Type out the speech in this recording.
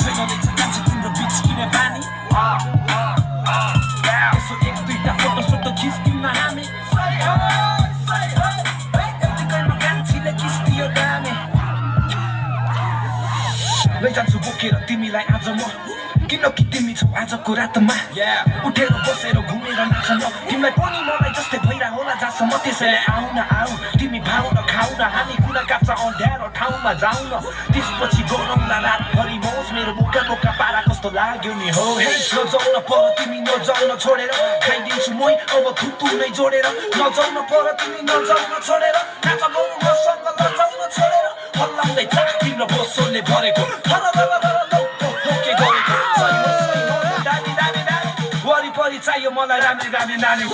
최근에 잠깐씩 좀 더 비치기네 바니 계속 एक두이다 포토쇼도 키스기만 하네 엔딩걸로 간지래 키스 뛰어가네 लैजान्छु बोकेर तिमीलाई आज म किन कि तिमी छौ आजको रातमा उठेर बसेर घुमेर नाच्न तिमीलाई पनि मलाई जस्तै भइरा होला जसम्म त्यसैले आउ न आउ तिमी भाउ न खाउ न हामी कुरा काट्छ अँध्यारो ठाउँमा जाउ न त्यसपछि गरौँला रातभरि मौज मेरो मुक्का मुक्का पारा कस्तो लाग्यो नि हो हे नजाउन पर तिमी नजाउन छोडेर खाइदिन्छु मै अब थुतु नै जोडेर नजाउन पर तिमी नजाउन छोडेर नाच गरौँ मसँग नजाउन छोडेर हल्लाउँदै थाहा तिम्रो बोसोले भरेको वरिपरि चाहियो मलाई राम्री राम्री नानी